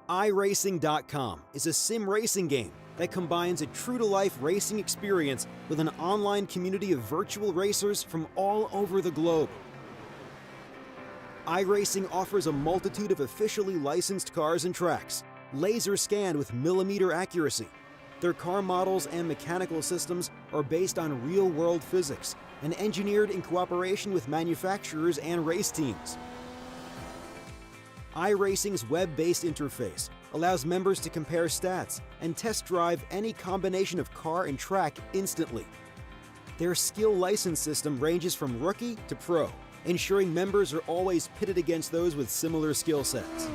iRacing.com is a sim racing game that combines a true-to-life racing experience with an online community of virtual racers from all over the globe. iRacing offers a multitude of officially licensed cars and tracks, laser scanned with millimeter accuracy. Their car models and mechanical systems are based on real-world physics and engineered in cooperation with manufacturers and race teams. iRacing's web-based interface allows members to compare stats and test drive any combination of car and track instantly. Their skill license system ranges from rookie to pro, ensuring members are always pitted against those with similar skill sets.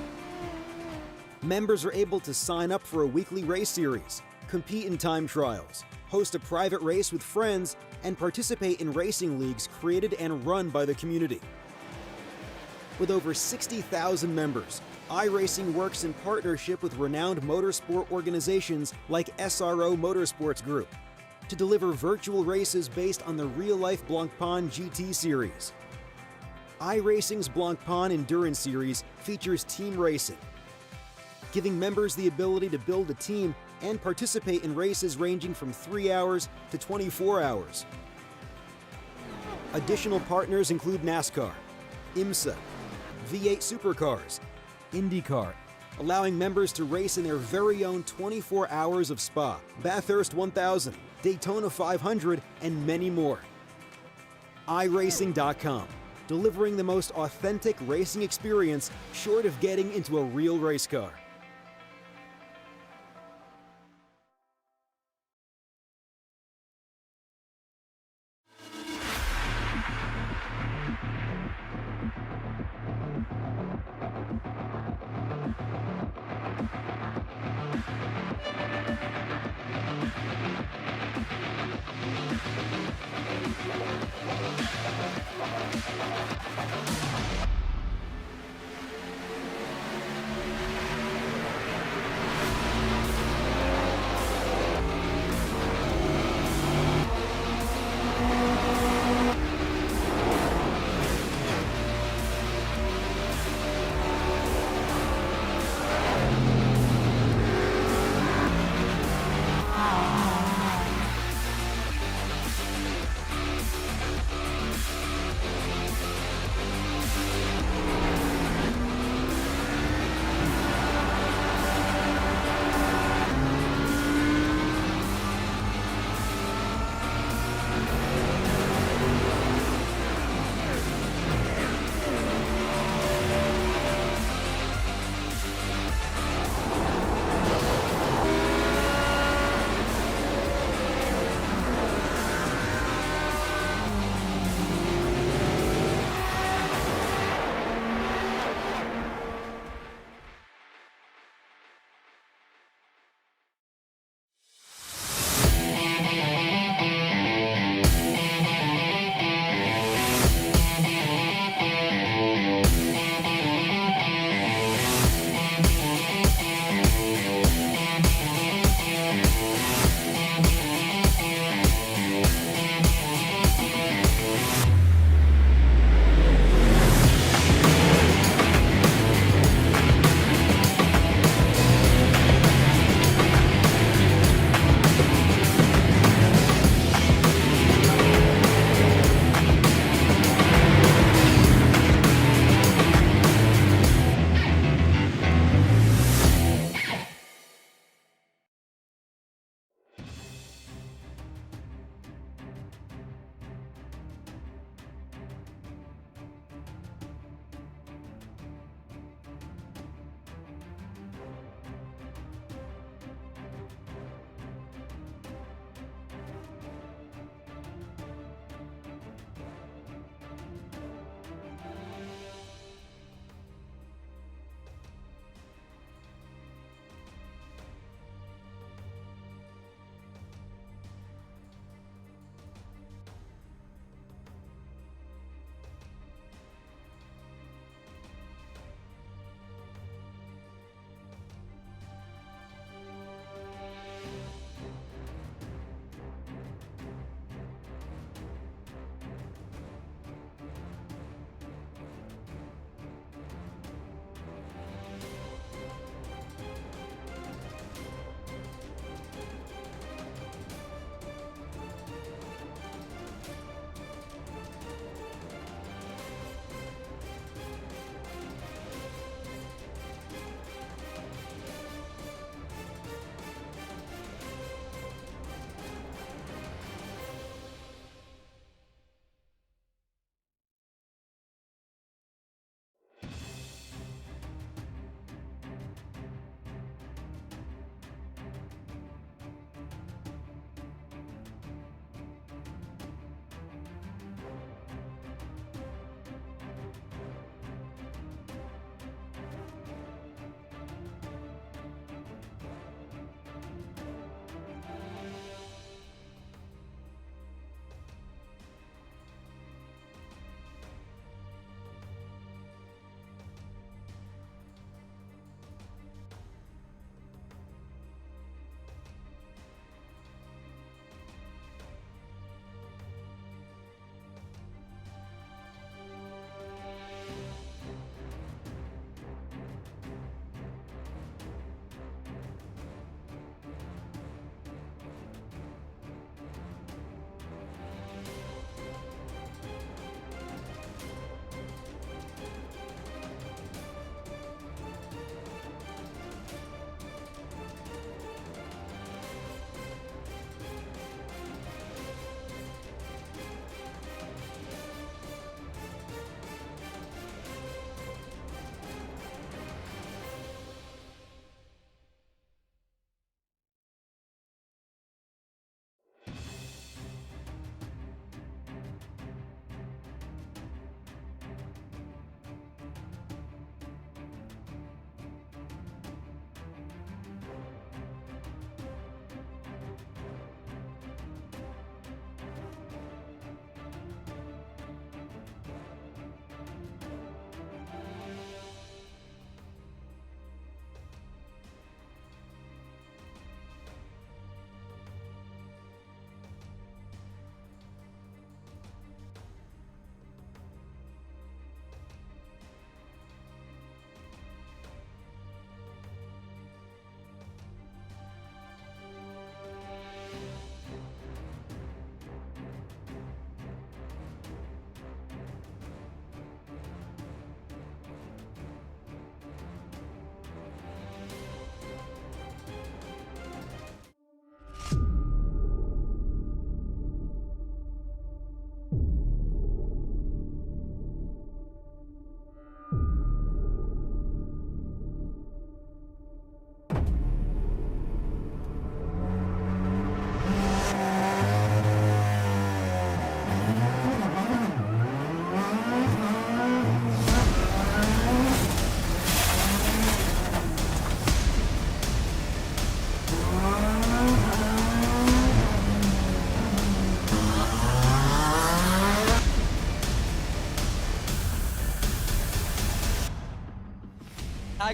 Members are able to sign up for a weekly race series, compete in time trials, host a private race with friends, and participate in racing leagues created and run by the community. With over 60,000 members, iRacing works in partnership with renowned motorsport organizations like SRO Motorsports Group to deliver virtual races based on the real-life Blancpain GT series. iRacing's Blancpain Endurance Series features team racing, giving members the ability to build a team and participate in races ranging from 3 hours to 24 hours. Additional partners include NASCAR, IMSA, V8 Supercars, IndyCar, allowing members to race in their very own 24 hours of Spa, Bathurst 1000, Daytona 500, and many more. iRacing.com, delivering the most authentic racing experience short of getting into a real race car.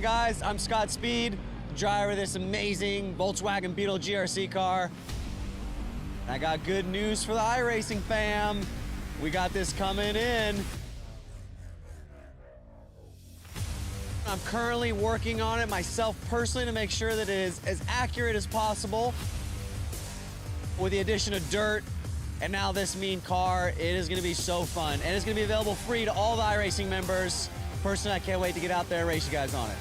Hi guys, I'm Scott Speed, driver of this amazing Volkswagen Beetle GRC car. I got good news for the iRacing fam. We got this coming in. I'm currently working on it myself personally to make sure that it is as accurate as possible. With the addition of dirt and now this mean car, it is gonna be so fun. And it's gonna be available free to all the iRacing members. Personally, I can't wait to get out there and race you guys on it.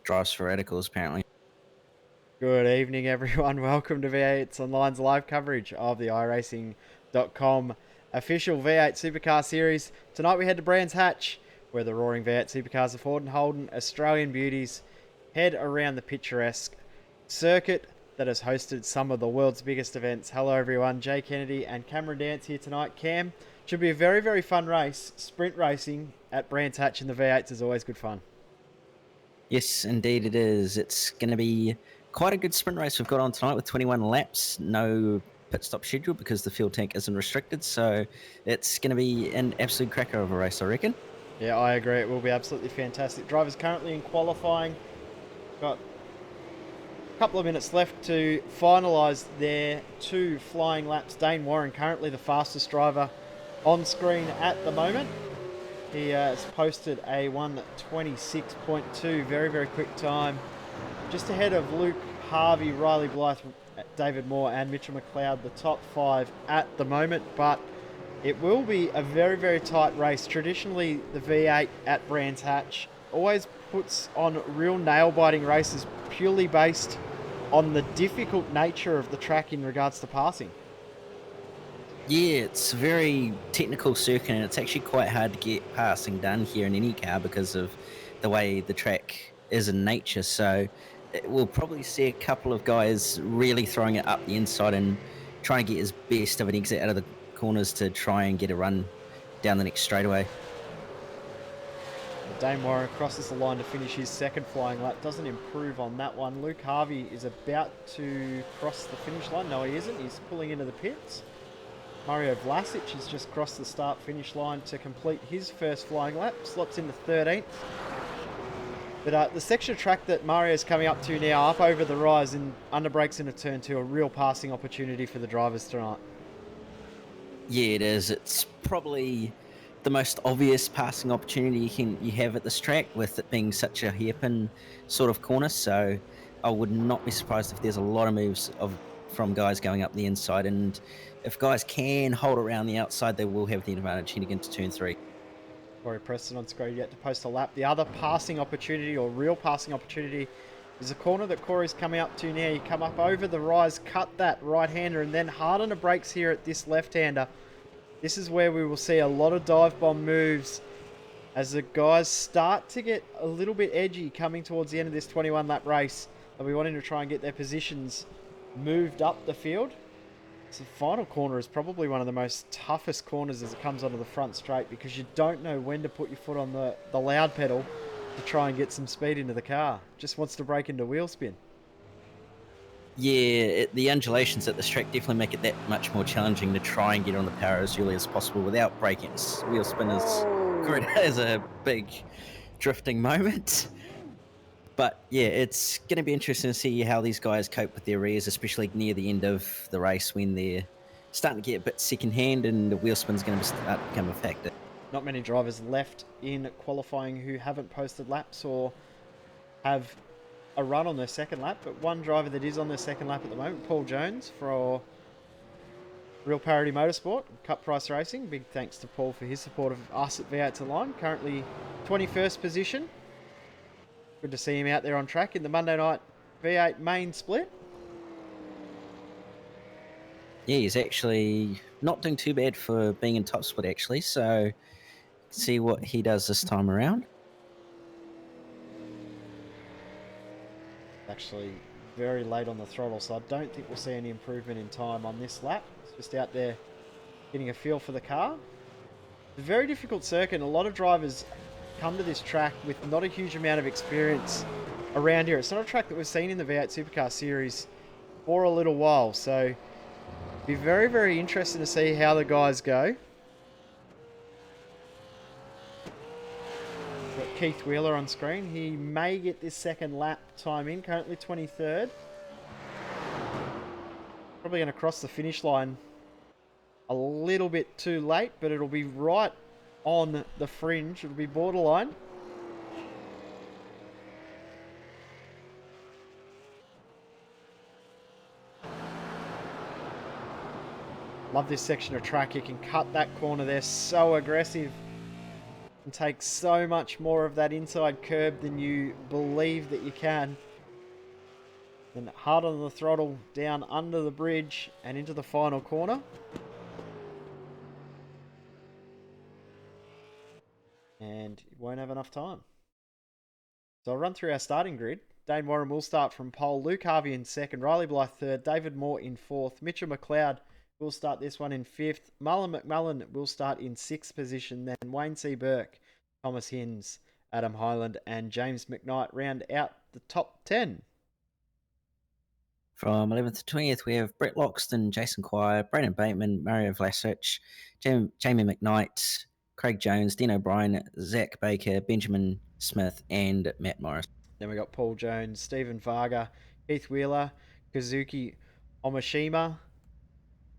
drives for radicals, apparently. Good evening, everyone. Welcome to V8's Online's live coverage of the iRacing.com official V8 Supercar Series. Tonight we head to Brands Hatch, where the roaring V8 Supercars of Ford and Holden Australian beauties head around the picturesque circuit that has hosted some of the world's biggest events. Hello, everyone. Jay Kennedy and Cameron Dance here tonight. Cam, should be a very, very fun race. Sprint racing at Brands Hatch in the V8s is always good fun. Yes, indeed it is. It's going to be quite a good sprint race we've got on tonight with 21 laps. No pit stop schedule because the fuel tank isn't restricted. So it's going to be an absolute cracker of a race, I reckon. Yeah, I agree. It will be absolutely fantastic. Drivers currently in qualifying. Got a couple of minutes left to finalise their 2 flying laps. Dane Warren, currently the fastest driver on screen at the moment. He has posted a 1:26.2, very, very quick time. Just ahead of Luke Harvey, Riley Blythe, David Moore and Mitchell McLeod, the top 5 at the moment. But it will be a very, very tight race. Traditionally, the V8 at Brands Hatch always puts on real nail-biting races purely based on the difficult nature of the track in regards to passing. Yeah, it's a very technical circuit and it's actually quite hard to get passing done here in any car because of the way the track is in nature. So we'll probably see a couple of guys really throwing it up the inside and trying to get as best of an exit out of the corners to try and get a run down the next straightaway. Dane Warren crosses the line to finish his second flying lap. Doesn't improve on that one. Luke Harvey is about to cross the finish line. No, he isn't. He's pulling into the pits. Mario Vlasic has just crossed the start-finish line to complete his first flying lap. Slots into 13th. But the section of track that Mario's coming up to now, up over the rise and under brakes into turn 2, a real passing opportunity for the drivers tonight. Yeah, it is. It's probably the most obvious passing opportunity you have at this track, with it being such a hairpin sort of corner. So I would not be surprised if there's a lot of moves from guys going up the inside, and if guys can hold around the outside, they will have the advantage heading into turn 3. Corey Preston on screen yet to post a lap. The other passing opportunity, or real passing opportunity, is a corner that Corey's coming up to now. You come up over the rise, cut that right-hander, and then hard on the brakes here at this left-hander. This is where we will see a lot of dive bomb moves as the guys start to get a little bit edgy coming towards the end of this 21-lap race. They'll be wanting to try and get their positions moved up the field. So the final corner is probably one of the most toughest corners as it comes onto the front straight, because you don't know when to put your foot on the loud pedal to try and get some speed into the car. Just wants to break into wheel spin. Yeah, the undulations at this track definitely make it that much more challenging to try and get on the power as early as possible without breaking. Wheel spin is great as a big drifting moment. But yeah, it's going to be interesting to see how these guys cope with their rears, especially near the end of the race when they're starting to get a bit second-hand and the wheel spin's going to start to become a factor. Not many drivers left in qualifying who haven't posted laps or have a run on their second lap, but one driver that is on their second lap at the moment, Paul Jones for Real Parity Motorsport, Cup Price Racing. Big thanks to Paul for his support of us at V8's Online. Currently 21st position. Good to see him out there on track in the Monday night V8 main split. Yeah, he's actually not doing too bad for being in top split, actually. So, see what he does this time around. Actually very late on the throttle, so I don't think we'll see any improvement in time on this lap. It's just out there getting a feel for the car. It's a very difficult circuit, and a lot of drivers come to this track with not a huge amount of experience around here. It's not a track that we've seen in the V8 Supercar Series for a little while, so be very, very interesting to see how the guys go. Got Keith Wheeler on screen. He may get this second lap time in, currently 23rd. Probably going to cross the finish line a little bit too late, but it'll be right on the fringe. It'll be borderline. Love this section of track. You can cut that corner there. So aggressive. and take so much more of that inside curb than you believe that you can. Then hard on the throttle, down under the bridge and into the final corner. And you won't have enough time. So I'll run through our starting grid. Dane Warren will start from pole. Luke Harvey in second. Riley Blythe third. David Moore in fourth. Mitchell McLeod will start this one in fifth. Marlon McMullen will start in sixth position. Then Wayne C. Burke, Thomas Hinds, Adam Hyland and James McKnight round out the top 10. From 11th to 20th, we have Brett Loxton, Jason Quire, Brandon Bateman, Mario Vlasic, Jamie McKnight, Craig Jones, Dean O'Brien, Zach Baker, Benjamin Smith, and Matt Morris. Then we got Paul Jones, Stephen Varga, Keith Wheeler, Kazuki Omashima,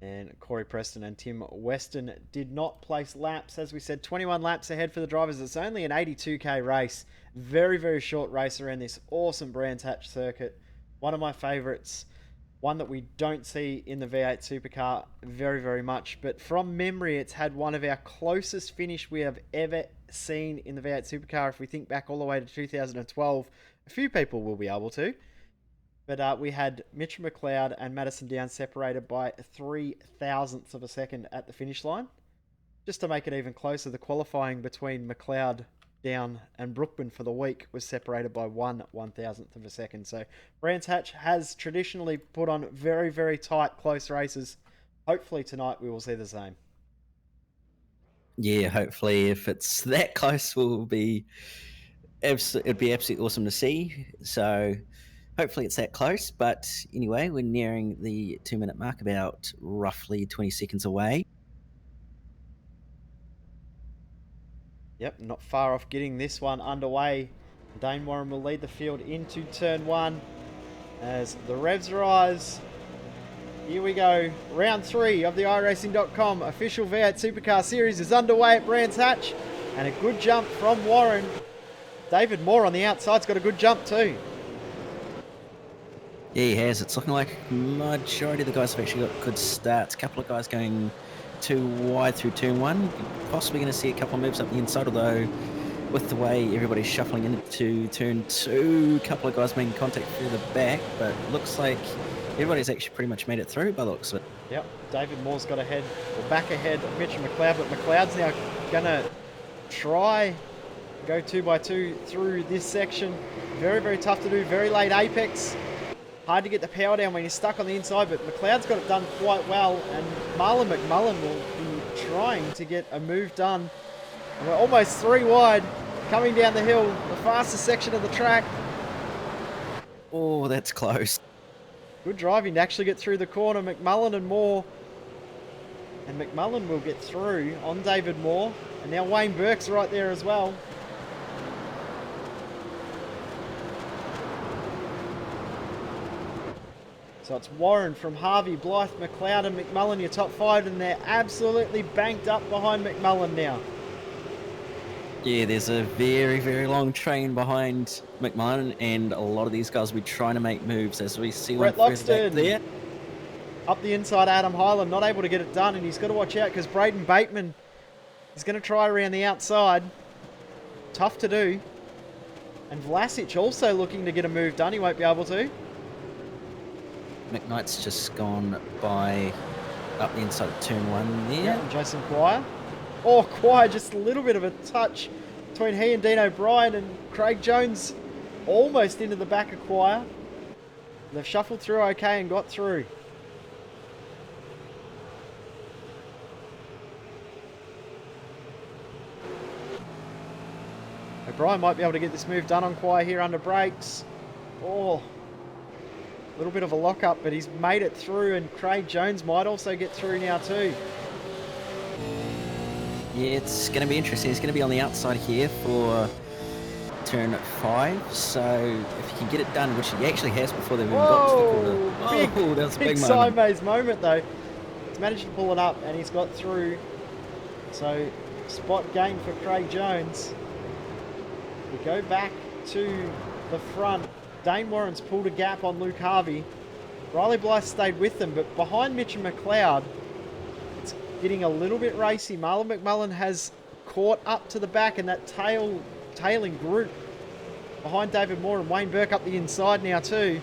and Corey Preston and Tim Weston did not place laps. As we said, 21 laps ahead for the drivers. It's only an 82k race. Very, very short race around this awesome Brands Hatch circuit. One of my favourites. One that we don't see in the V8 Supercar very, very much. But from memory, it's had one of our closest finish we have ever seen in the V8 Supercar. If we think back all the way to 2012, a few people will be able to. But we had Mitchell McLeod and Madison Downs separated by 0.003 of a second at the finish line. Just to make it even closer, the qualifying between McLeod, Down and Brookman for the week was separated by 1/1000th of a second. So Brands Hatch has traditionally put on very, very tight, close races. Hopefully tonight we will see the same. Yeah, hopefully if it's that close, it'd be absolutely awesome to see. So hopefully it's that close. But anyway, we're nearing the 2-minute mark, about roughly 20 seconds away. Yep, not far off getting this one underway. Dane Warren will lead the field into turn one as the revs rise. Here we go. Round 3 of the iRacing.com official V8 Supercar Series is underway at Brands Hatch. And a good jump from Warren. David Moore on the outside's got a good jump too. Yeah, he has. It's looking like majority of the guys have actually got good starts. A couple of guys going too wide through turn 1. Possibly going to see a couple of moves up the inside, although with the way everybody's shuffling into turn 2, a couple of guys making contact through the back, but looks like everybody's actually pretty much made it through by the looks of it. Yep, David Moore's got ahead, or back ahead of Mitchell McLeod, but McLeod's now going to try go 2x2 through this section. Very, very tough to do, very late apex. Hard to get the power down when you're stuck on the inside, but McLeod's got it done quite well, and Marlon McMullen will be trying to get a move done. And we're almost 3 wide, coming down the hill, the fastest section of the track. Oh, that's close. Good driving to actually get through the corner. McMullen and Moore. And McMullen will get through on David Moore. And now Wayne Burke's right there as well. So it's Warren from Harvey, Blythe, McLeod and McMullen, your top 5, and they're absolutely banked up behind McMullen now. Yeah, there's a very, very long train behind McMullen, and a lot of these guys will be trying to make moves as we see Brett one further back Loxton there. Up the inside, Adam Hyland, not able to get it done, and he's got to watch out because Braden Bateman is going to try around the outside. Tough to do. And Vlasic also looking to get a move done. He won't be able to. McKnight's just gone by up the inside of turn 1 there. Yeah, and Jason Quire. Oh, Quire, just a little bit of a touch between he and Dean O'Brien, and Craig Jones almost into the back of Quire. They've shuffled through okay and got through. O'Brien might be able to get this move done on Quire here under brakes. Oh, a little bit of a lock-up, but he's made it through, and Craig Jones might also get through now too. Yeah, it's going to be interesting. He's going to be on the outside here for turn 5. So if he can get it done, which he actually has before they've even got to the corner. Oh, that was a big moment. Sideways moment though. He's managed to pull it up and he's got through. So spot gain for Craig Jones. We go back to the front. Dane Warren's pulled a gap on Luke Harvey. Riley Blythe stayed with them, but behind Mitch and McLeod, it's getting a little bit racy. Marlon McMullen has caught up to the back in that tailing group behind David Moore and Wayne Burke up the inside now too.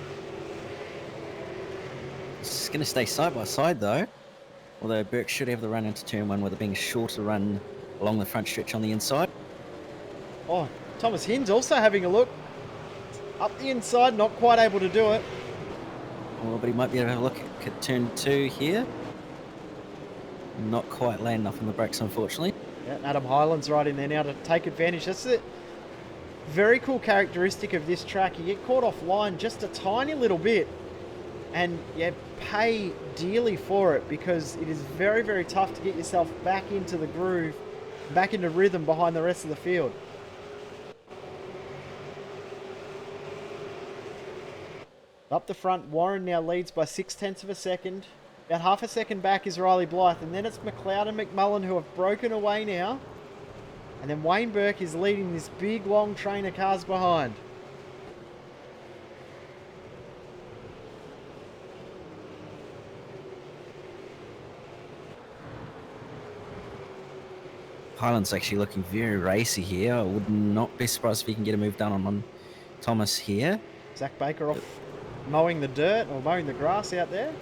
It's going to stay side by side though. Although Burke should have the run into turn 1 with it being a shorter run along the front stretch on the inside. Oh, Thomas Hinds also having a look. Up the inside, not quite able to do it. Well, but he might be able to have a look at turn 2 here. Not quite laying enough on the brakes, unfortunately. Yeah, Adam Hyland's right in there now to take advantage. That's the very cool characteristic of this track. You get caught offline just a tiny little bit and you pay dearly for it because it is very, very tough to get yourself back into the groove, back into rhythm behind the rest of the field. Up the front, Warren now leads by 0.6 of a second. About half a second back is Riley Blythe, and then it's McLeod and McMullen who have broken away now. And then Wayne Burke is leading this big, long train of cars behind. Highland's actually looking very racy here. I would not be surprised if he can get a move done on Thomas here. Zach Baker off mowing the dirt or mowing the grass out there.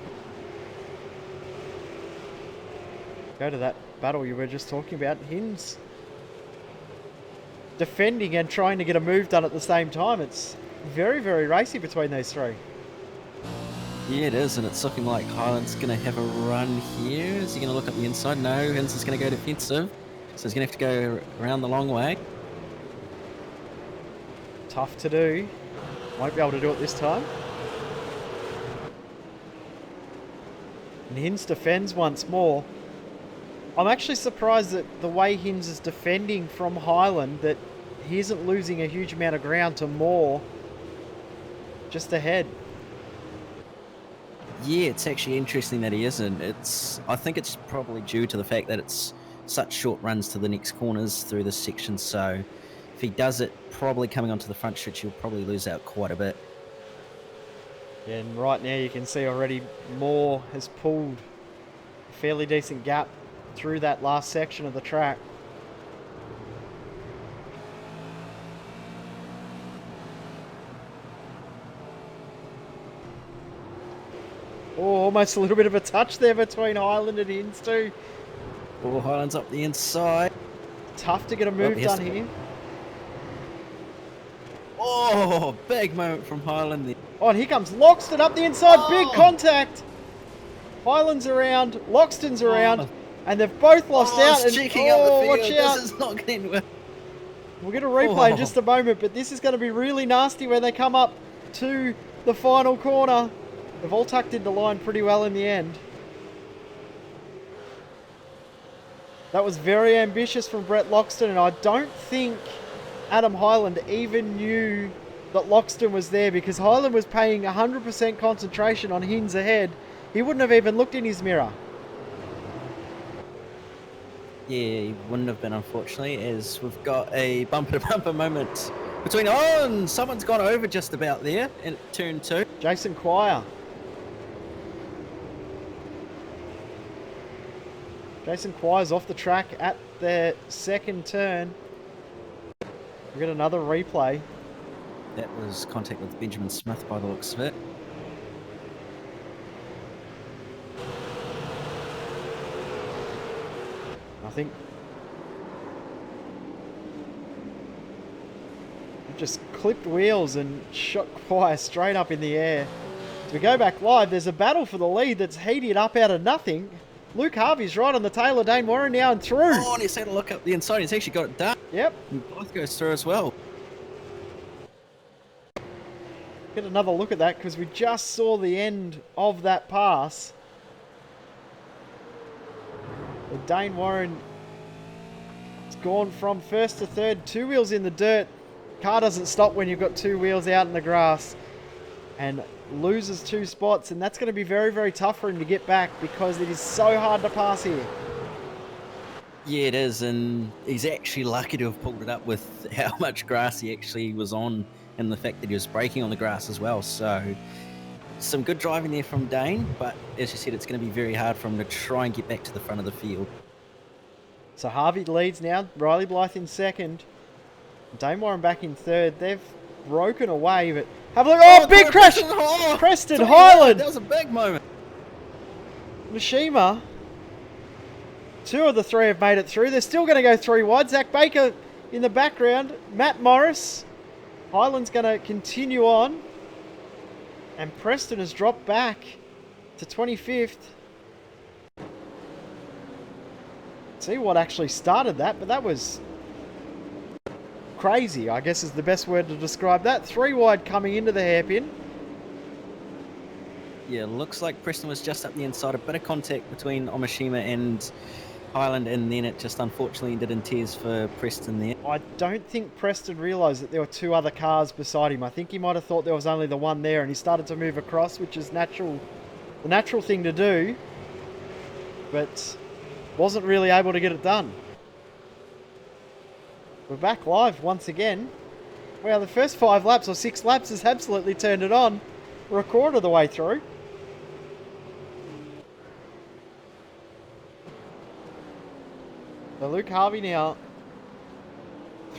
Go to that battle you were just talking about. Hinds defending and trying to get a move done at the same time. It's very, very racy between those three. Yeah, it is, and it's looking like Highland's going to have a run here. Is he going to look up the inside? No, Hinds is going to go defensive. So he's going to have to go around the long way. Tough to do. Won't be able to do it this time. And Hinds defends once more. I'm actually surprised that the way Hinds is defending from Highland, that he isn't losing a huge amount of ground to Moore just ahead. Yeah, it's actually interesting that he isn't. I think it's probably due to the fact that it's such short runs to the next corners through this section. So if he does it probably coming onto the front stretch, he'll probably lose out quite a bit. And right now you can see already Moore has pulled a fairly decent gap through that last section of the track. Oh, almost a little bit of a touch there between Highland and Hinds too. Oh, Highland's up the inside. Tough to get a move done here. Oh, big moment from Highland there. Oh, and here comes Loxton up the inside. Big contact. Highland's around, Loxton's around, and they've both lost out. It's And checking out the field. watch out. This is not going well. We'll get a replay in just a moment, but this is going to be really nasty when they come up to the final corner. They've all tucked into line pretty well in the end. That was very ambitious from Brett Loxton, and I don't think Adam Highland even knew that Loxton was there, because Highland was paying 100% concentration on Hinds ahead. He wouldn't have even looked in his mirror. Yeah, he wouldn't have been, unfortunately, as we've got a bumper-to-bumper moment between... Oh, and someone's gone over just about there in turn 2. Jason Quire. Jason Quire's off the track at the second turn. We get another replay. That was contact with Benjamin Smith by the looks of it. I think it just clipped wheels and shot Quire straight up in the air. As we go back live, there's a battle for the lead that's heated up out of nothing. Luke Harvey's right on the tail of Dane Warren now and through. Oh, and he's had a look up the inside. He's actually got it done. Yep. And both goes through as well. Get another look at that, because we just saw the end of that pass. But Dane Warren has gone from first to third, 2 wheels in the dirt. Car doesn't stop when you've got 2 wheels out in the grass, and loses 2 spots, and that's going to be very, very tough for him to get back, because it is so hard to pass here. Yeah, it is, and he's actually lucky to have pulled it up with how much grass he actually was on, and the fact that he was braking on the grass as well. So some good driving there from Dane, but as you said, it's going to be very hard for him to try and get back to the front of the field. So Harvey leads now. Riley Blythe in second. Dane Warren back in third. They've broken away, but have a look. Oh, big crash! Preston Highland! That was a big moment. Mishima. 2 of the 3 have made it through. They're still going to go 3 wide. Zach Baker in the background. Matt Morris. Highland's going to continue on. And Preston has dropped back to 25th. See what actually started that, but that was crazy, I guess is the best word to describe that. 3 wide coming into the hairpin. Yeah, looks like Preston was just up the inside. A bit of contact between Omashima and Highland, and then it just unfortunately ended in tears for Preston there. I don't think Preston realised that there were 2 other cars beside him. I think he might have thought there was only the one there, and he started to move across, which is natural, the natural thing to do, but wasn't really able to get it done. We're back live once again. Wow, the first 5 laps or 6 laps has absolutely turned it on. We're a quarter of the way through. So Luke Harvey now.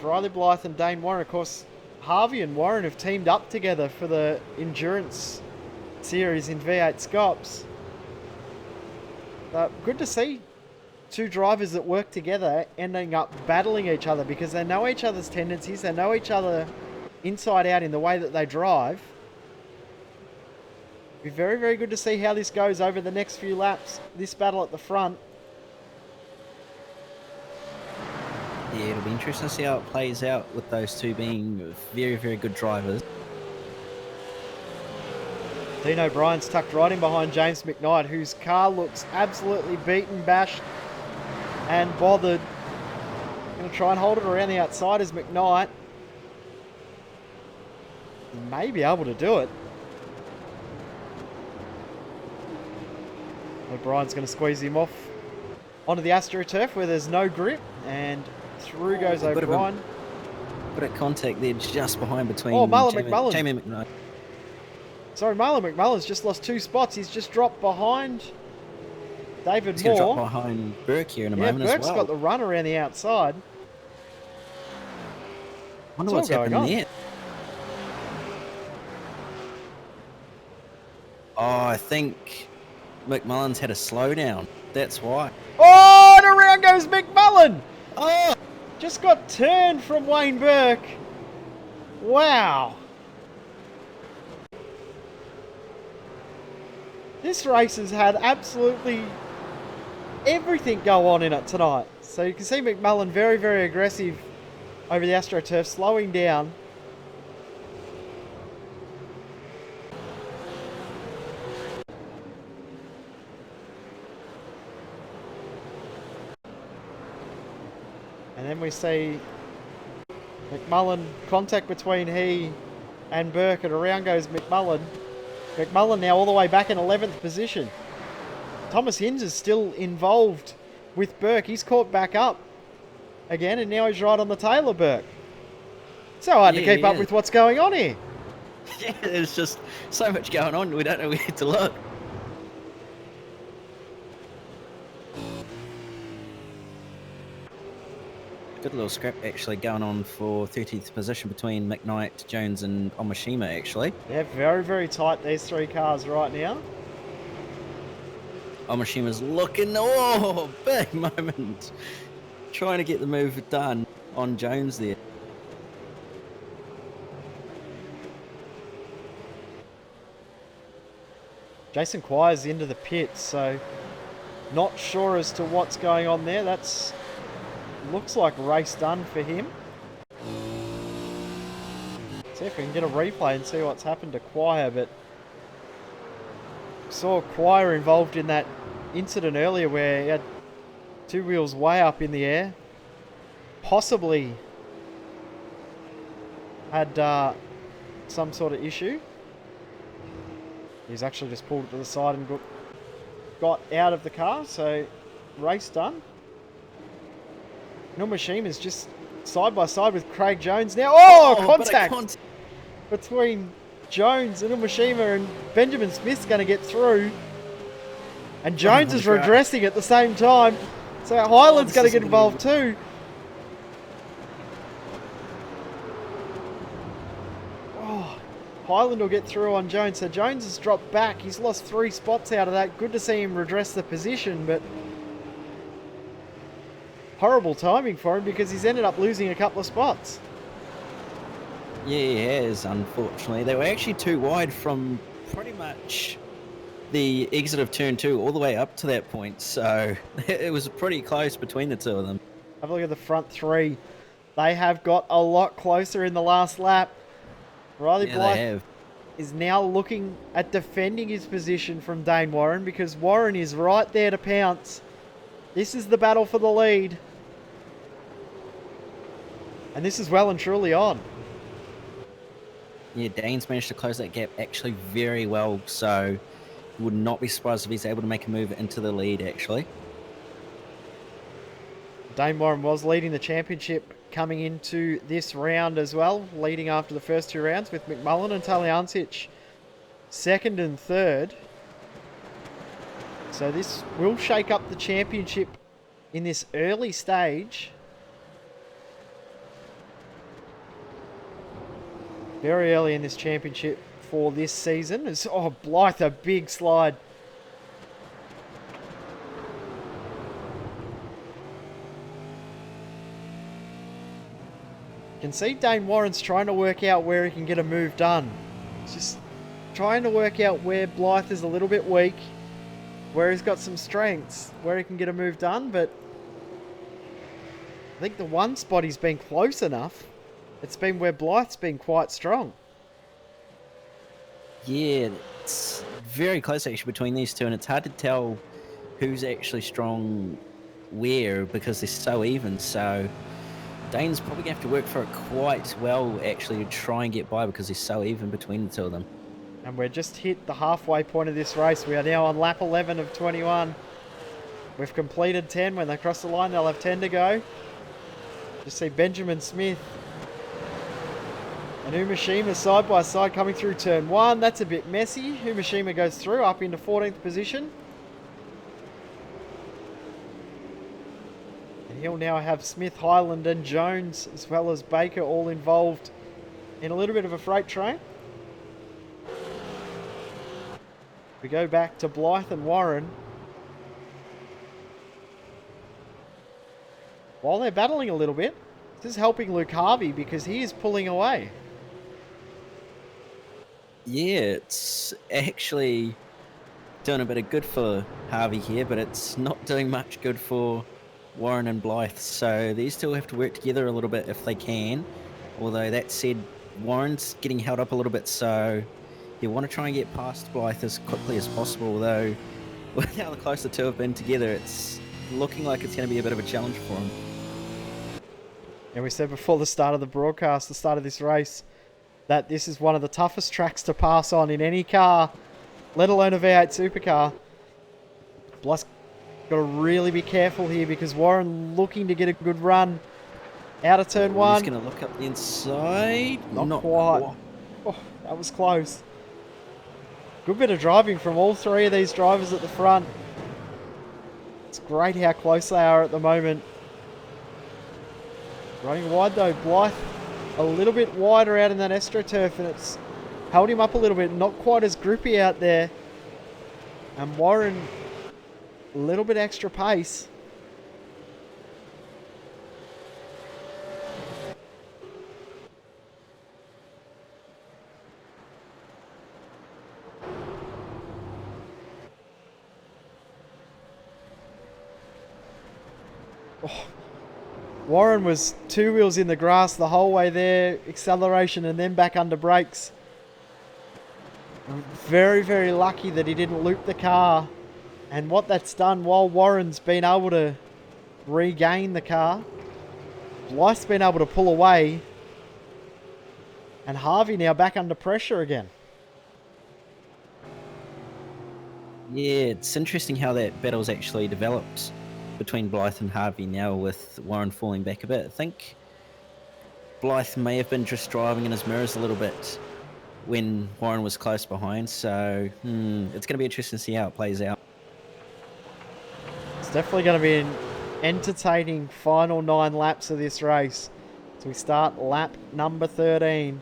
Riley Blythe and Dane Warren. Of course, Harvey and Warren have teamed up together for the Endurance Series in V8 Scops. Good to see 2 drivers that work together ending up battling each other because they know each other's tendencies, they know each other inside out in the way that they drive. It'll be very, very good to see how this goes over the next few laps, this battle at the front. Yeah, it'll be interesting to see how it plays out with those 2 being very, very good drivers. Dean O'Brien's tucked right in behind James McKnight, whose car looks absolutely beaten, bashed and bothered. Going to try and hold it around the outside as McKnight. He may be able to do it. O'Brien's going to squeeze him off onto the AstroTurf where there's no grip, and through goes O'Brien. Bit of contact there just behind between McMullen. Jamie McKnight. Sorry, Marlon McMullen's just lost 2 spots. He's just dropped behind David He's Moore. He's going to drop behind Burke here in a moment Burke's as well. got the run around the outside. Wonder what's happening there. Oh, I think McMullen's had a slowdown. That's why. Oh, and around goes McMullen. Oh! Just got turned from Wayne Burke. Wow. This race has had absolutely everything go on in it tonight. So you can see McMullen very, very aggressive over the AstroTurf, slowing down. And then we see McMullen, contact between he and Burke, and around goes McMullen. McMullen now all the way back in 11th position. Thomas Hinds is still involved with Burke. He's caught back up again, and now he's right on the tail of Burke. So hard to keep up with what's going on here. Yeah, there's just so much going on, we don't know where to look. Good little scrap actually going on for 30th position between McKnight, Jones and Omashima actually. Yeah, very, very tight, these 3 cars right now. Omashima's looking, oh, big moment. Trying to get the move done on Jones there. Jason Quire's into the pits, so not sure as to what's going on there. That's looks like race done for him. See if we can get a replay and see what's happened to Quire, but saw Quire involved in that incident earlier where he had 2 wheels way up in the air. Possibly had some sort of issue. He's actually just pulled it to the side and got out of the car, so race done. Numashima's just side by side with Craig Jones now. Oh, contact between Jones and Umashima, and Benjamin Smith's going to get through. And Jones is regressing at the same time. So Highland's this going to is get gonna involved be- too. Oh, Highland will get through on Jones. So Jones has dropped back. He's lost 3 spots out of that. Good to see him redress the position, but horrible timing for him because he's ended up losing a couple of spots. Yeah, he has, unfortunately. They were actually too wide from pretty much the exit of turn 2 all the way up to that point, so it was pretty close between the two of them. Have a look at the front 3. They have got a lot closer in the last lap. Riley Yeah, Blythe they have. is now looking at defending his position from Dane Warren because Warren is right there to pounce. This is the battle for the lead. And this is well and truly on. Yeah, Dane's managed to close that gap actually very well, so would not be surprised if he's able to make a move into the lead, actually. Dane Warren was leading the championship coming into this round as well, leading after the first 2 rounds with McMullen and Talyancic second and third. So this will shake up the championship in this early stage. Very early in this championship for this season. Oh, Blythe, a big slide. You can see Dane Warren's trying to work out where he can get a move done. He's just trying to work out where Blythe is a little bit weak, where he's got some strengths, where he can get a move done, but I think the one spot he's been close enough. It's been where Blythe's been quite strong. Yeah, it's very close actually between these two, and it's hard to tell who's actually strong where because they're so even. So Dane's probably going to have to work for it quite well actually to try and get by because they're so even between the two of them. And we're just hit the halfway point of this race. We are now on lap 11 of 21. We've completed 10. When they cross the line, they'll have 10 to go. Just see Benjamin Smith and Umashima side by side coming through turn 1. That's a bit messy. Umashima goes through up into 14th position. And he'll now have Smith, Highland and Jones as well as Baker all involved in a little bit of a freight train. We go back to Blythe and Warren. While they're battling a little bit, this is helping Luke Harvey because he is pulling away. Yeah, it's actually doing a bit of good for Harvey here, but it's not doing much good for Warren and Blythe. So these two have to work together a little bit if they can. Although that said, Warren's getting held up a little bit, so you want to try and get past Blythe as quickly as possible. Although with how close the two have been together, it's looking like it's going to be a bit of a challenge for him. And we said before the start of the broadcast, the start of this race, that this is one of the toughest tracks to pass on in any car, let alone a V8 supercar. Blythe's got to really be careful here because Warren looking to get a good run out of turn 1. He's going to look up the inside. Not quite. Oh, that was close. Good bit of driving from all 3 of these drivers at the front. It's great how close they are at the moment. Running wide though, Blythe a little bit wider out in that AstroTurf, and it's held him up a little bit. Not quite as grippy out there. And Warren a little bit extra pace. Oh. Warren was 2 wheels in the grass the whole way there, acceleration and then back under brakes. Very, very lucky that he didn't loop the car. And what that's done while Warren's been able to regain the car, Blythe's been able to pull away. And Harvey now back under pressure again. Yeah, it's interesting how that battle's actually developed between Blythe and Harvey now with Warren falling back a bit. I think Blythe may have been just driving in his mirrors a little bit when Warren was close behind, so it's going to be interesting to see how it plays out. It's definitely going to be entertaining final 9 laps of this race. So we start lap number 13.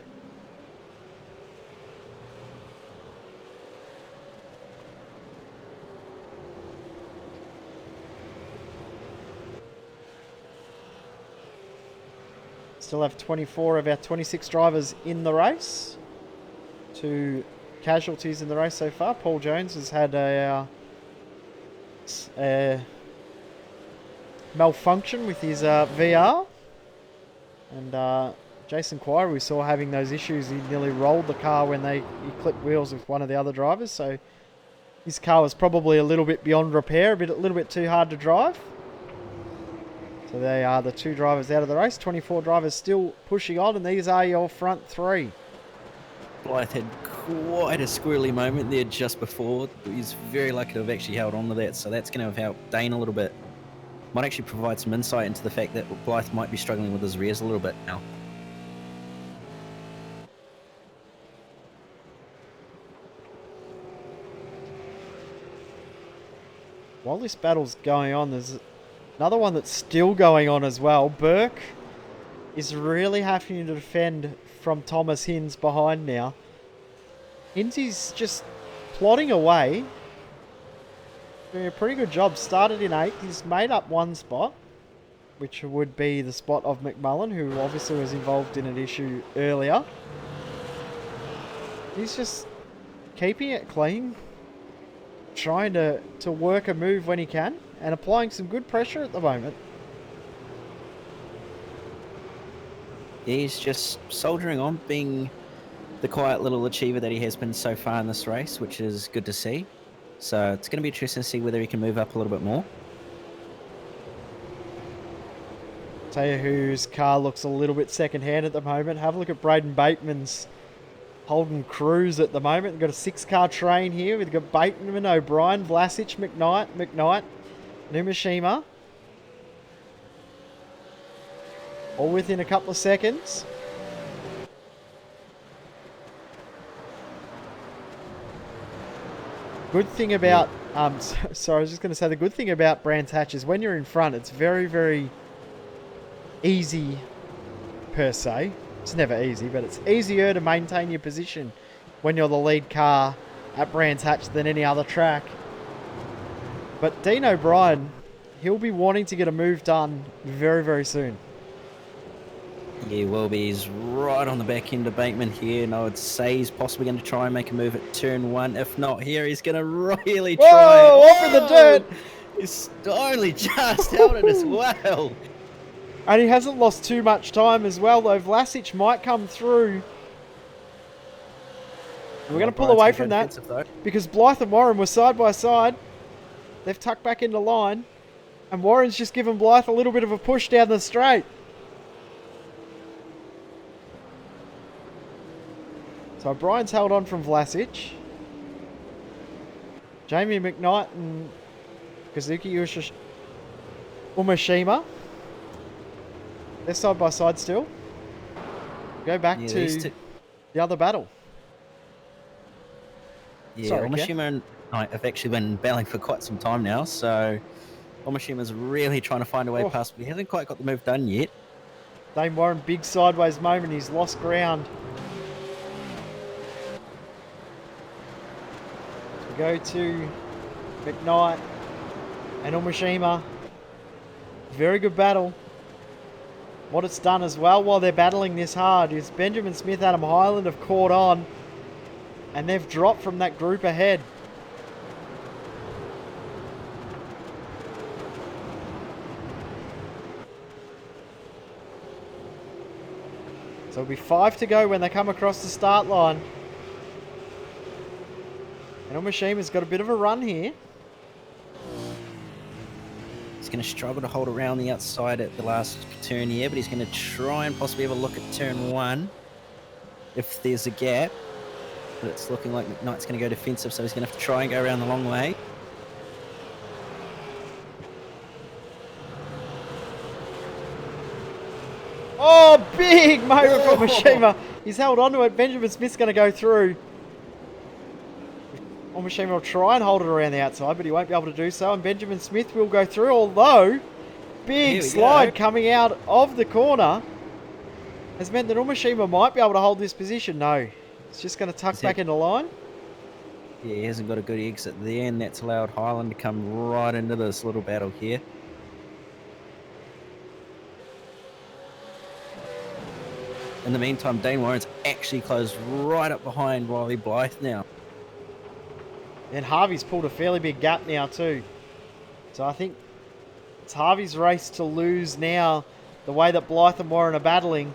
Still have 24 of our 26 drivers in the race. 2 casualties in the race so far. Paul Jones has had a malfunction with his VR. And Jason Quire, we saw having those issues. He nearly rolled the car when he clipped wheels with one of the other drivers. So his car was probably a little bit beyond repair, a little bit too hard to drive. So they are the 2 drivers out of the race. 24 drivers still pushing on, and these are your front 3. Blythe had quite a squirrely moment there just before. He's very lucky to have actually held on to that, so that's going to have helped Dane a little bit. Might actually provide some insight into the fact that Blythe might be struggling with his rears a little bit now. While this battle's going on, there's another one that's still going on as well. Burke is really having to defend from Thomas Hinds behind now. Hinds is just plodding away. Doing a pretty good job. Started in 8th. He's made up 1 spot, which would be the spot of McMullen, who obviously was involved in an issue earlier. He's just keeping it clean, trying to work a move when he can, and applying some good pressure at the moment. Yeah, he's just soldiering on, being the quiet little achiever that he has been so far in this race, which is good to see. So it's going to be interesting to see whether he can move up a little bit more. Tell you whose car looks a little bit second-hand at the moment. Have a look at Braden Bateman's Holden Cruise at the moment. We've got a 6-car train here. We've got Bateman, O'Brien, Vlasic, McKnight, Numashima. All within a couple of seconds. Good thing about... sorry, I was just going to say the good thing about Brands Hatch is when you're in front, it's very, very easy per se. It's never easy, but it's easier to maintain your position when you're the lead car at Brands Hatch than any other track. But Dean O'Brien, he'll be wanting to get a move done very, very soon. Yeah, he will be. He's right on the back end of Bateman here, and I would say he's possibly going to try and make a move at turn 1. If not here, he's going to really try. Whoa, off in the dirt! He's only just held it as well. And he hasn't lost too much time as well, though. Vlasic might come through. And we're going to pull away from that because Blythe and Warren were side by side. They've tucked back into line. And Warren's just given Blythe a little bit of a push down the straight. So Brian's held on from Vlasic. Jamie McKnight and Kazuki Umashima. They're side by side still. Go back to the other battle. Yeah, Sorry, Umashima and Knight have actually been battling for quite some time now, so Umashima's really trying to find a way past, but he hasn't quite got the move done yet. Dane Warren, big sideways moment. He's lost ground. So we go to McKnight and Umashima. Very good battle. What it's done as well while they're battling this hard is Benjamin Smith, Adam Highland have caught on and they've dropped from that group ahead. So it'll be 5 to go when they come across the start line. And Umashima's got a bit of a run here. He's going to struggle to hold around the outside at the last turn here, but he's going to try and possibly have a look at turn 1 if there's a gap. But it's looking like McKnight's going to go defensive, so he's going to have to try and go around the long way. Oh, big moment from Umashima. He's held on to it. Benjamin Smith's going to go through. Umashima will try and hold it around the outside, but he won't be able to do so. And Benjamin Smith will go through, although big Here we slide go. coming out of the corner has meant that Umashima might be able to hold this position. No, it's just going to tuck back into line. Yeah, he hasn't got a good exit there, and that's allowed Highland to come right into this little battle here. In the meantime, Dane Warren's actually closed right up behind Riley Blythe now. And Harvey's pulled a fairly big gap now too. So I think it's Harvey's race to lose now, the way that Blythe and Warren are battling.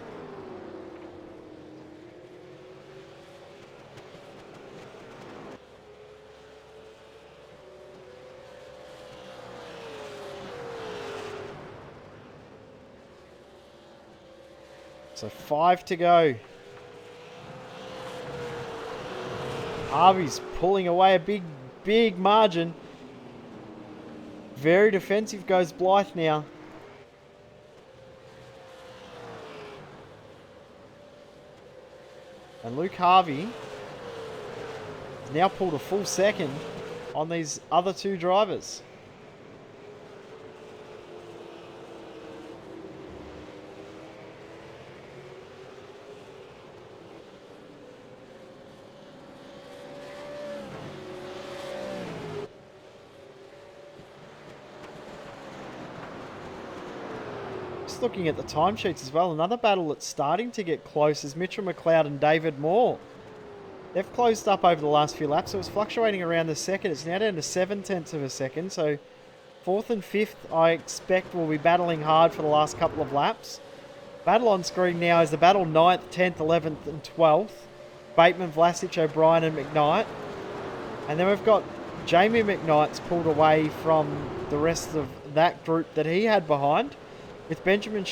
So 5 to go. Harvey's pulling away a big margin. Very defensive goes Blythe now. And Luke Harvey has now pulled a full second on these other two drivers. Looking at the timesheets as well, another battle that's starting to get close is Mitchell McLeod and David Moore. They've closed up over the last few laps. It was fluctuating around the second. It's now down to 7/10 of a second. So 4th and 5th, I expect, will be battling hard for the last couple of laps. Battle on screen now is the battle 9th, 10th, 11th and 12th. Bateman, Vlasic, O'Brien and McKnight. And then we've got Jamie McKnight's pulled away from the rest of that group that he had behind, with Benjamin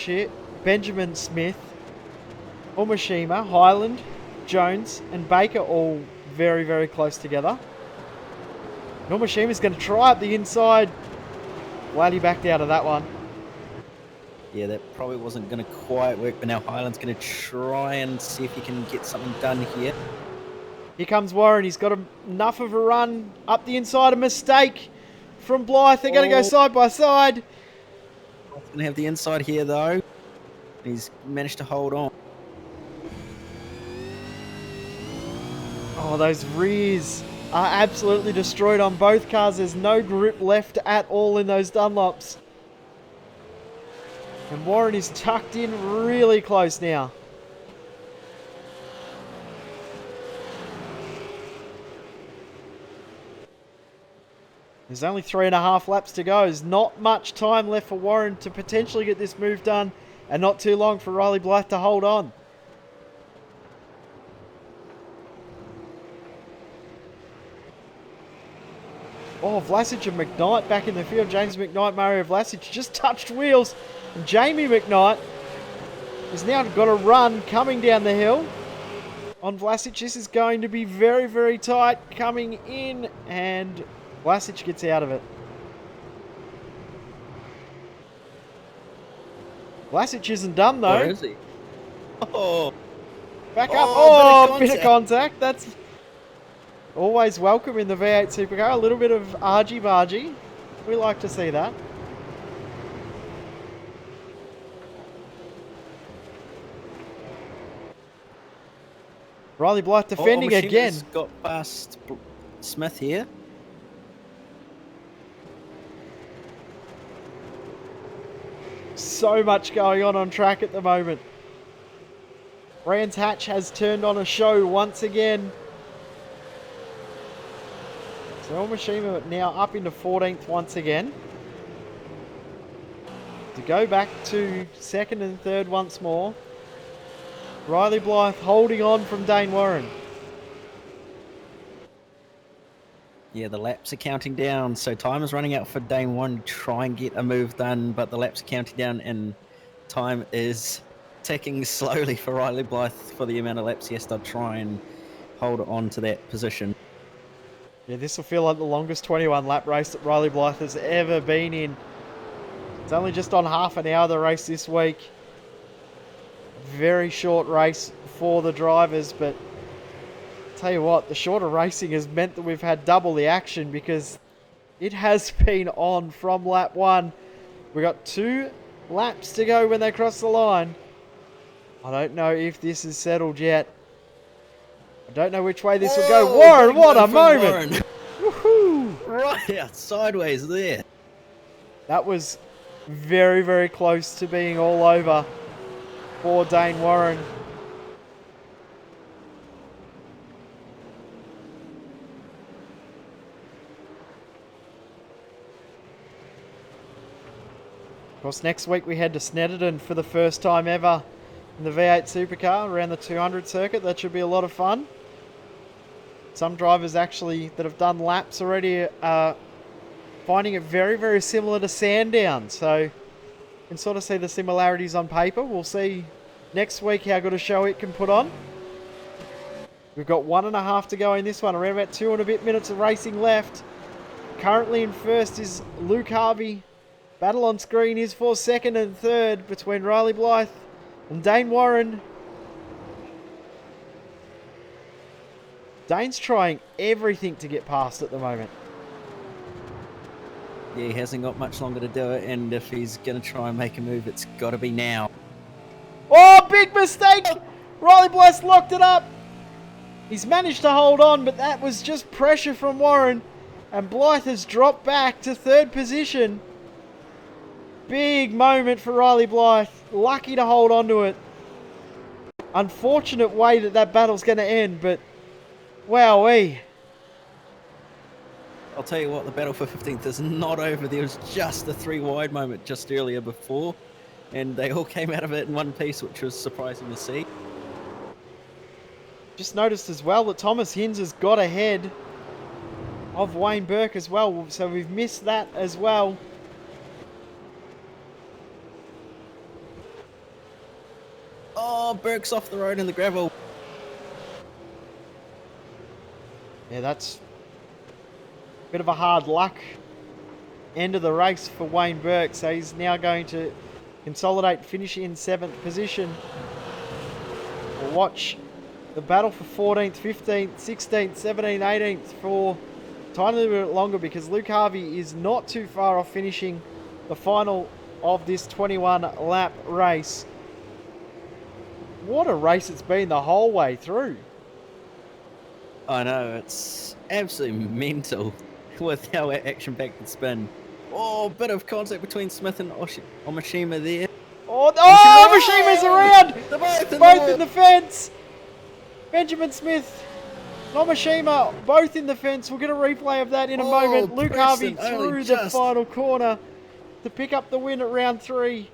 Smith, Umashima, Highland, Jones and Baker all very, very close together. Umashima's going to try up the inside. Glad he backed out of that one. Yeah, that probably wasn't going to quite work, but now Highland's going to try and see if he can get something done here. Here comes Warren. He's got enough of a run up the inside. A mistake from Blythe. They're going to go side by side. Going to have the inside here though. He's managed to hold on. Oh, those rears are absolutely destroyed on both cars. There's no grip left at all in those Dunlops. And Warren is tucked in really close now. There's only 3.5 laps to go. There's not much time left for Warren to potentially get this move done, and not too long for Riley Blythe to hold on. Oh, Vlasic and McKnight back in the field. James McKnight, Mario Vlasic just touched wheels. And Jamie McKnight has now got a run coming down the hill on Vlasic. This is going to be very, very tight coming in, and Vlasic gets out of it. Vlasic isn't done though. Where is he? Oh, back up. Oh, Oh, bit of contact. That's always welcome in the V8 Supercar. A little bit of argy-bargy. We like to see that. Riley Blythe defending again. Got past Smith here. So much going on track at the moment. Brands Hatch has turned on a show once again. So Umashima now up into 14th once again. To go back to 2nd and 3rd once more. Riley Blythe holding on from Dane Warren. Yeah, the laps are counting down, so time is running out for Dane Warren to try and get a move done, but the laps are counting down and time is ticking slowly for Riley Blythe for the amount of laps he has to try and hold on to that position. Yeah, this will feel like the longest 21 lap race that Riley Blythe has ever been in. It's only just on half an hour the race this week. Very short race for the drivers, but tell you what, the shorter racing has meant that we've had double the action, because it has been on from lap 1 We got 2 laps to go when they cross the line. I don't know if this is settled yet. I don't know which way this will go. Warren, what a moment! Woohoo! Right out sideways there. That was very, very close to being all over for Dane Warren. Of course, next week we head to Snetterton for the first time ever in the V8 Supercar around the 200 circuit. That should be a lot of fun. Some drivers actually that have done laps already are finding it very, very similar to Sandown. So you can sort of see the similarities on paper. We'll see next week how good a show it can put on. We've got 1.5 to go in this one. Around about 2 and a bit minutes of racing left. Currently in first is Luke Harvey. Battle on screen is for second and third between Riley Blythe and Dane Warren. Dane's trying everything to get past at the moment. Yeah, he hasn't got much longer to do it, and if he's going to try and make a move, it's got to be now. Oh, big mistake! Riley Blythe locked it up. He's managed to hold on, but that was just pressure from Warren. And Blythe has dropped back to third position. Big moment for Riley Blythe. Lucky to hold on to it. Unfortunate way that battle's going to end, but wowee. I'll tell you what, the battle for 15th is not over. There was just a 3 wide moment just earlier before, and they all came out of it in one piece, which was surprising to see. Just noticed as well that Thomas Hinz has got ahead of Wayne Burke as well, so we've missed that as well. Oh, Burke's off the road in the gravel. Yeah, that's a bit of a hard luck end of the race for Wayne Burke, so he's now going to consolidate, finishing in 7th position. We'll watch the battle for 14th, 15th, 16th, 17th, 18th for a tiny little bit longer, because Luke Harvey is not too far off finishing the final of this 21 lap race. What a race it's been the whole way through. I know, it's absolutely mental with how action-packed it's been. Oh, bit of contact between Smith and Omashima there. Oh, Omashima's around! They're Both in the fence! Benjamin Smith, Omashima, both in the fence. We'll get a replay of that in a moment. Luke Harvey through the final corner to pick up the win at round 3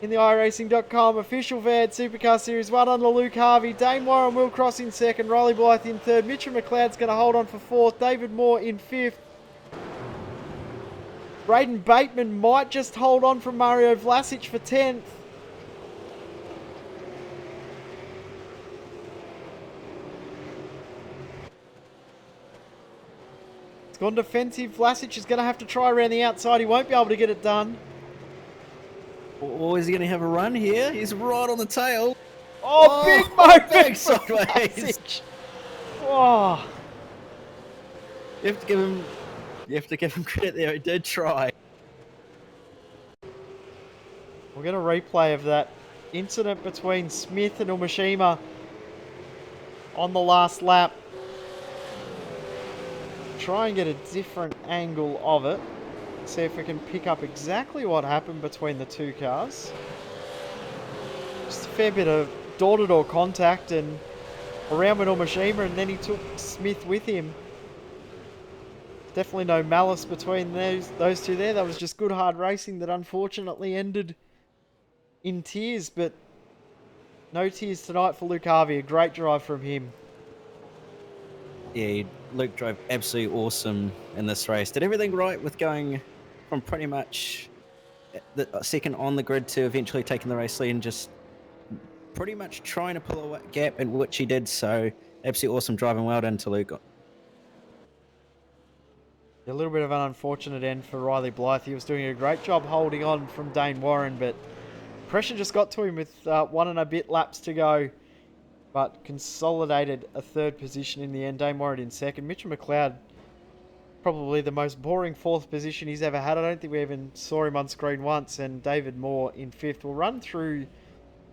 in the iRacing.com official V8 Supercar Series. Well done to Luke Harvey. Dane Warren will cross in second. Riley Blythe in third. Mitchell McLeod's going to hold on for fourth. David Moore in fifth. Braden Bateman might just hold on from Mario Vlasic for 10th. It's gone defensive. Vlasic is going to have to try around the outside. He won't be able to get it done. Or is he going to have a run here? He's right on the tail. Oh, big moment big for sideways. Vlasic. Oh. You have to give him credit there. He did try. We'll get a replay of that incident between Smith and Umashima on the last lap. Try and get a different angle of it. See if we can pick up exactly what happened between the two cars. Just a fair bit of door-to-door contact and around with Umashima, and then he took Smith with him. Definitely no malice between those two there. That was just good hard racing that unfortunately ended in tears, but no tears tonight for Luke Harvey. A great drive from him. Yeah, Luke drove absolutely awesome in this race. Did everything right with going from pretty much the second on the grid to eventually taking the race lead and just pretty much trying to pull a gap, in which he did so. Absolutely awesome driving. Well done to Luke. A little bit of an unfortunate end for Riley Blythe. He was doing a great job holding on from Dane Warren, but pressure just got to him with 1 and a bit laps to go. But consolidated a third position in the end. Dane Warren in second. Mitchell McLeod Probably the most boring fourth position he's ever had. I don't think we even saw him on screen once. And David Moore in fifth. We'll run through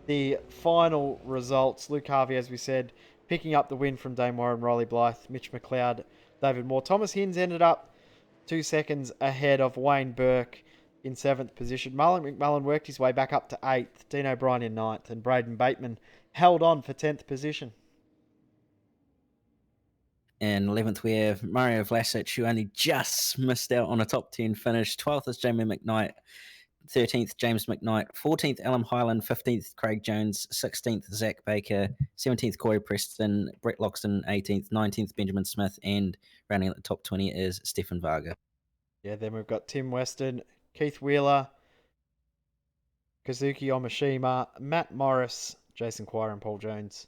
the final results. Luke Harvey, as we said, picking up the win from Dane Warren, Riley Blythe, Mitch McLeod, David Moore. Thomas Hinds ended up 2 seconds ahead of Wayne Burke in 7th position. Marlon McMullen worked his way back up to 8th. Dean O'Brien in 9th. And Braden Bateman held on for 10th position. And 11th, we have Mario Vlasic, who only just missed out on a top 10 finish. 12th is Jamie McKnight. 13th, James McKnight. 14th, Alan Hyland. 15th, Craig Jones. 16th, Zach Baker. 17th, Corey Preston. Brett Loxton, 18th. 19th, Benjamin Smith. And rounding out the top 20 is Stefan Varga. Yeah, then we've got Tim Weston, Keith Wheeler, Kazuki Omashima, Matt Morris, Jason Quire, and Paul Jones.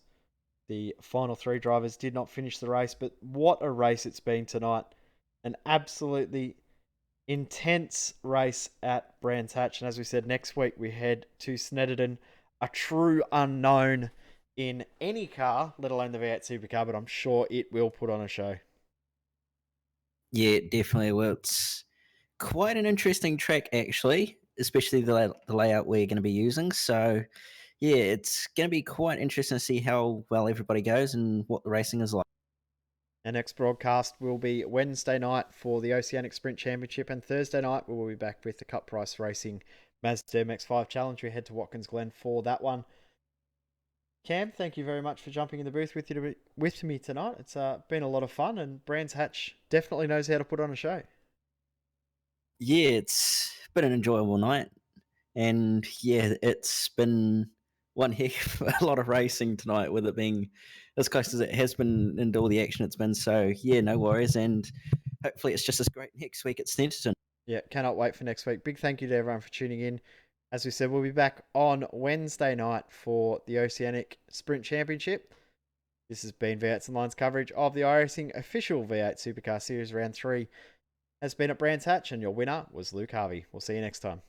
The final 3 drivers did not finish the race, but what a race it's been tonight. An absolutely intense race at Brands Hatch. And as we said, next week we head to Snedden, a true unknown in any car, let alone the V8 Supercar, but I'm sure it will put on a show. Yeah, definitely. Well, it's quite an interesting track, actually, especially the layout we're going to be using. So, yeah, it's going to be quite interesting to see how well everybody goes and what the racing is like. Our next broadcast will be Wednesday night for the Oceanic Sprint Championship, and Thursday night we will be back with the Cup Price Racing Mazda MX-5 Challenge. We head to Watkins Glen for that one. Cam, thank you very much for jumping in the booth with me tonight. It's been a lot of fun, and Brands Hatch definitely knows how to put on a show. Yeah, it's been an enjoyable night. And yeah, it's been one heck of a lot of racing tonight, with it being as close as it has been and all the action it's been. So yeah, no worries. And hopefully it's just as great next week at Stenton. Yeah, cannot wait for next week. Big thank you to everyone for tuning in. As we said, we'll be back on Wednesday night for the Oceanic Sprint Championship. This has been V8s and Lines coverage of the iRacing official V8 Supercar Series Round 3. Has been at Brands Hatch, and your winner was Luke Harvey. We'll see you next time.